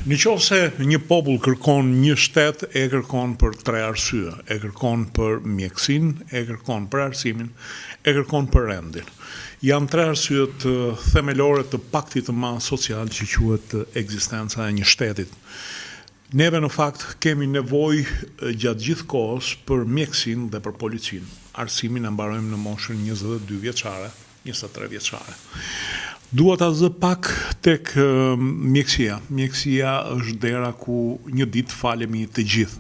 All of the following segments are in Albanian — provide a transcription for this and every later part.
Nëse një popull kërkon një shtet, e kërkon për 3 arsye. E kërkon për mjekësinë, e kërkon për arsimin, e kërkon për rendin. Janë 3 arsyet themelore të paktit të madh social që quhet ekzistenca e një shtetit. Neve në fakt kemi nevojë gjatë gjithë kohës për mjekësinë dhe për policinë. Arsimin e mbarojmë në moshën 22 vjeçare, 23 vjeçare. Dua ta zë pak tek mjekësia. Mjekësia është dera ku një ditë falemi të gjithë.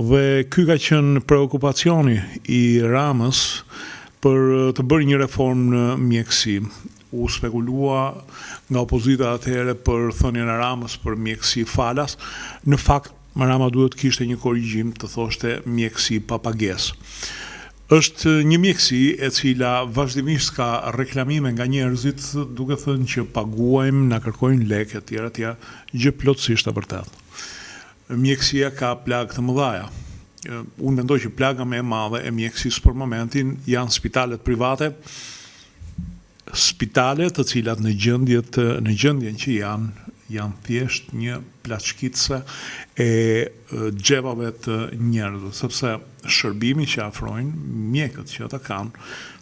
Dhe ky ka qenë preokupacioni i Ramës për të bërë një reformë në mjekësi. U spekulua nga opozita atëherë për thënien e Ramës për mjekësi falas. Në fakt, Rama duhet kishte një korrigjim të thoshte mjekësi pa pagesë. Është një mjekësi e cila vazhdimisht ka reklamime nga njerëzit duke thënë që paguajmë, na kërkojnë lekë etj, gjë plotësisht e vërtetë. Mjekësia ka plagë të mëdha. Unë mendoj që plaga më e madhe e mjekësisë për momentin janë spitalet private, spitale të cilat në gjendjen që janë thjesht një plaçkitse e xhepave të njerëzve, sepse shërbimi që afrojnë, mjekët që ata kanë,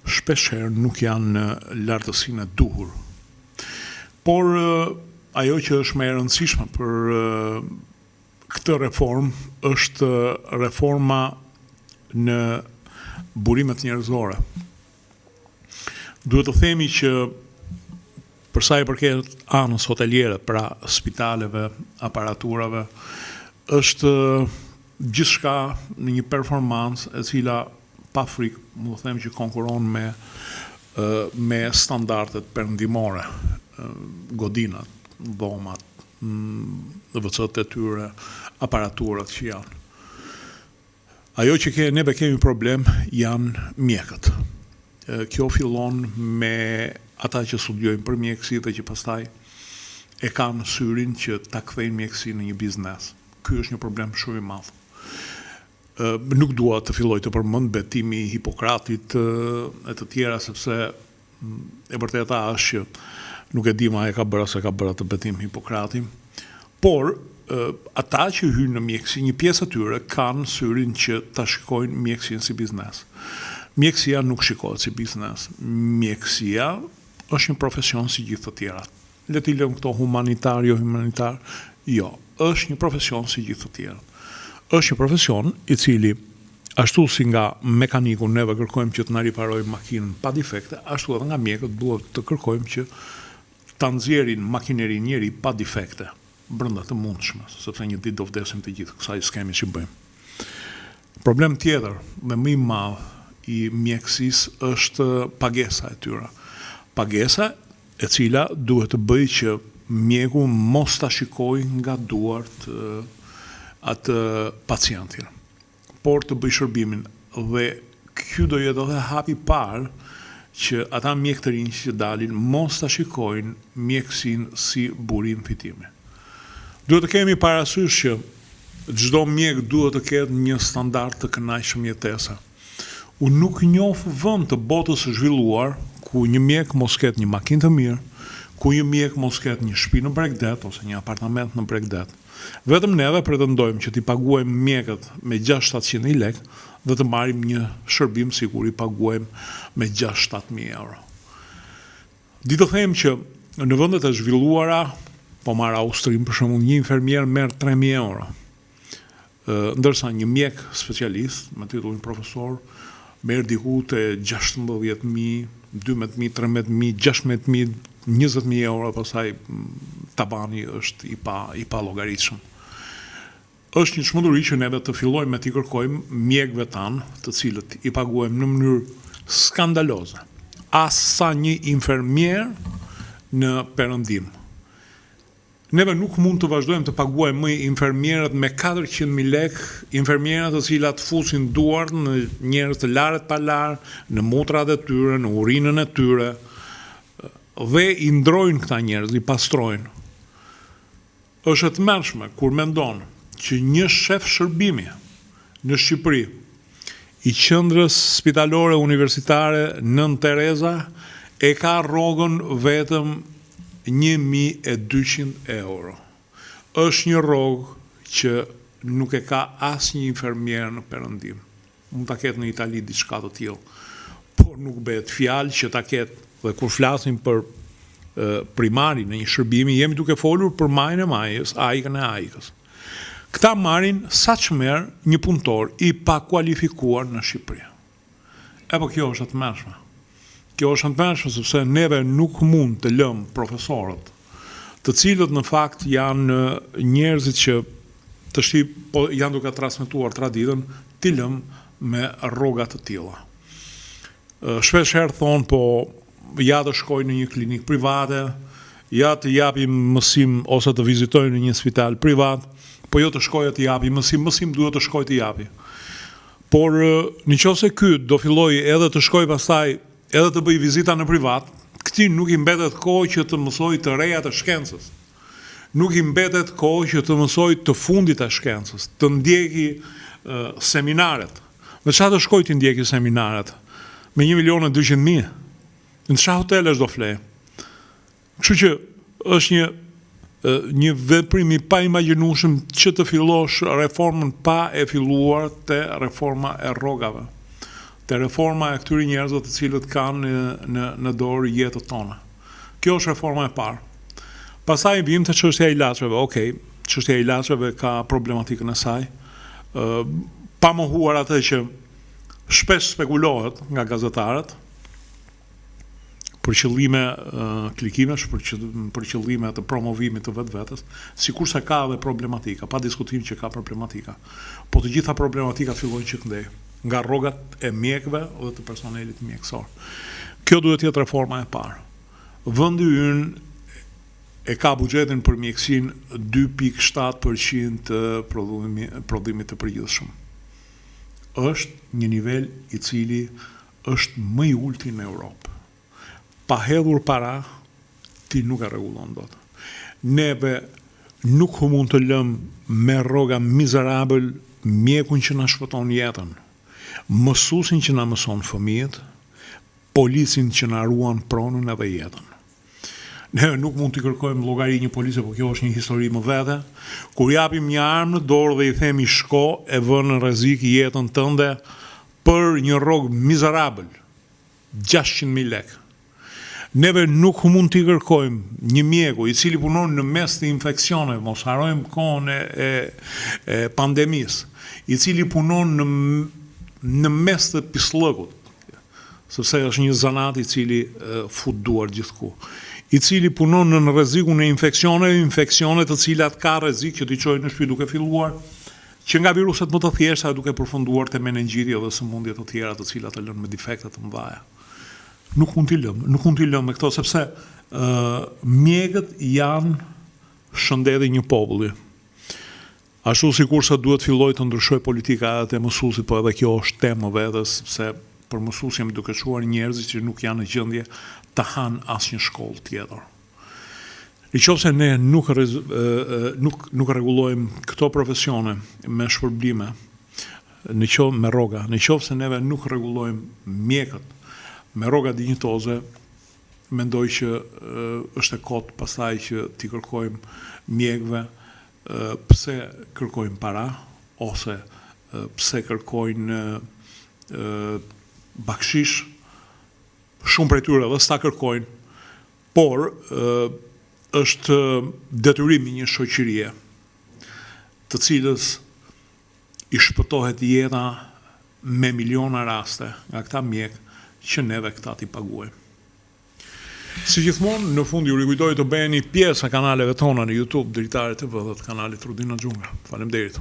shpeshherë nuk janë në lartësinë e duhur. Por ajo që është më e rëndësishme për këtë reformë është reforma në burimet njerëzore. Duhet të themi që për sa i përket anës hoteliere, pra spitaleve, aparaturave, është gjithçka në një performancë e cila pa frikë, më të them që konkuron me standardet perëndimore, godinat, dhomat, WC-t e tyre, aparaturat që janë. Ajo që neve kemi problem janë mjekët. Kjo fillon me ata që studiojnë për mjekësi dhe që pastaj e kanë syrin që ta kthejnë mjekësi në një biznes. Ky është një problem shumë i madh. Nuk dua të filloj të përmend betimi i Hipokratit e të tjera, sepse e vërteta është që nuk e di ma e ka bërë se ka bërë atë betim Hipokrati, por ata që hynë në mjekësi, një pjesë e tyre kanë syrin që ta shikojnë mjekësinë si biznes. Mjekësia nuk shikohet si biznes. Mjekësia është një profesion si gjithë të tjerat. Le t'i lëm këto humanitar, jo humanitar, jo. Është një profesion si gjithë të tjerat. Është një profesion i cili, ashtu si nga mekaniku neve kërkojmë që të na riparojmë makinën pa defekte, ashtu edhe nga mjekët duhet të kërkojmë që ta nxjerrin makinerinë njëri pa defekte, brenda të mundshme, sepse një ditë do vdesim të gjithë, kësaj skemi që bëjmë. Problem tjetër dhe më i madh i mjekësisë është pagesa e tyre. Pagesa e cila duhet të bëjë që mjeku mos ta shikojë nga duart atë pacientin, por të bëjë shërbimin. Dhe ky do jetë edhe hapi i parë që ata mjekë të rinj që dalin mos ta shikojnë mjekësinë si burim fitimi. Duhet të kemi parasysh që çdo mjek duhet të ketë një standard të kënaqshëm jetese. Unë nuk njoh vend të botës së zhvilluar ku një mjek mos ketë një makinë të mirë, ku një mjek mos ketë një shtëpi në Bregdet ose një apartament në Bregdet. Vetëm neve pretendojmë që t'i paguajmë mjekët me 600-700 lekë dhe të marrim një shërbim sikur i paguajmë me 6-7.000 euro. Di të them që në vendet e zhvilluara, po marr Austrinë për shembull, një infermier merr 3.000 euro. Ndërsa një mjek specialist me titullin profesor merr diku te 16.000, 12.000, 13.000, 16.000, 20.000 euro, pastaj tabani është i pa llogaritshëm. Është një çmenduri që neve të fillojmë me t'i kërkojmë mjekëve tanë, të cilët i paguajmë në mënyrë skandaloze. As sa një infermier në perëndim. Neve nuk mund të vazhdojmë të paguajmë më infermierët me 400.000 lekë, infermierët të cilat fusin duart në njerëz të larët pa larë, në mutrat e tyre, në urinën e tyre, dhe i ndrojnë këta njerëz, i pastrojnë. Është e tmerrshme kur mendon që një shef shërbimi në Shqipëri i qendrës spitalore universitare Nën Tereza e ka rrogën vetëm 1.200 euro. është një rrogë që nuk e ka asnjë infermier në Perëndim. Mund ta ketë në Itali diçka të tillë, por nuk bëhet fjalë që ta ketë. Dhe kur flasim për primari në një shërbimi, jemi duke folur për majën e majës, ajkën e ajkës. Këta marrin sa që merr një punëtor i pakualifikuar në Shqipëri. Po kjo është e tmerrshme. Kjo është e tmerrshme sepse neve nuk mund të lëmë profesorët, të cilët në fakt janë njerëzit që po janë duke transmetuar traditën, t'i lëmë me rroga të tilla. Shpesh herë thonë, po ja të shkoj në një klinikë private, ja të japi mësim ose të vizitojnë në një spital privat, po jo të shkoj të japi mësim duhet të shkoj të japi. Por nëse ky do filloj edhe të shkoj pastaj edhe të bëj vizita në privat, këtij nuk i mbetet kohë që të mësoj të reja të shkencës. Nuk i mbetet kohë që të mësoj të fundit të shkencës, të ndjeki seminaret. Me çfarë të shkoj të ndjeki seminaret? Me 1.200.000. Në çfarë hotelesh do flej? Kështu që është një veprim i pa imagjinueshëm që të fillosh reformën pa e filluar te reforma e rrogave, te reforma e këtyre njerëzve të cilët kanë në dorë jetën tonë. Kjo është reforma e parë. Pastaj vim te çështja e ilaçeve. Okej, çështja e ilaçeve ka problematikën e saj. Pa mohuar atë që shpesh spekulohet nga gazetarët për qëllime klikimesh, për qëllime të promovimit të vetvetes, sikurse ka edhe problematika, pa diskutim që ka problematika. Po të gjitha problematikat fillojnë që këndej, nga rrogat e mjekëve dhe të personelit mjekësor. Kjo duhet të jetë reforma e parë. Vendi ynë e ka buxhetin për mjekësinë 2.7% të prodhimit të përgjithshëm. Është një nivel i cili është më i ulti në Europë. Pa hedhur para, ti nuk e rregullon dot. Neve nuk mund të lëmë me rroga mizerabël mjekun që na shpëton jetën, mësuesin që na mëson fëmijët, policin që na ruan pronën edhe jetën. Ne nuk mund të kërkojmë llogari një policie, por kjo është një histori më vete, kur japim një armë në dorë dhe i themi shko e vën në rrezik jetën tënde për një rrogë mizerabël, 600.000 lekë. Neve nuk mund t'i kërkojmë një mjeku i cili punon në mes të infekcione, mos harojmë kohën e pandemisë, i cili punon në mes të pislëkut, sepse është një zanat i cili fut duar gjithku, i cili punon në rrezikun e infekcione të cilat ka rrezik që t'i çojnë në shtëpi duke filluar që nga viruset më të thjeshta duke përfunduar te meningjiti dhe sëmundje të tjera të cilat e lënë me defekte të mëdha. Nuk mund t'i lëmë me këto, sepse mjekët janë shëndeti një populli. Ashtu sikurse duhet filloj të ndryshoj politika e mësuesit, po edhe kjo është temë vetë, sepse për mësues jemi duke çuar njerëz që nuk janë në gjendje të hanë asnjë shkollë tjetër. Nëse ne nuk rregullojmë këto profesione me shpërblime, me rroga, nëse neve nuk rregullojmë mjekët me rroga dinjitoze, mendoj që është e kotë pastaj që t'i kërkojmë mjekëve pse kërkojnë para, ose pse kërkojnë bakshish, shumë prej tyre dhe s'ta kërkojnë, por është detyrimi një shoqërie të cilës i shpëtohet jeta me miliona raste nga këta mjekë që neve këta t'i paguajmë. Si gjithmonë, në fund ju rikujtoj të bëheni pjesë a kanaleve tona në YouTube, Dritare TV dhe të kanalit Rudina Xhunga. Faleminderit.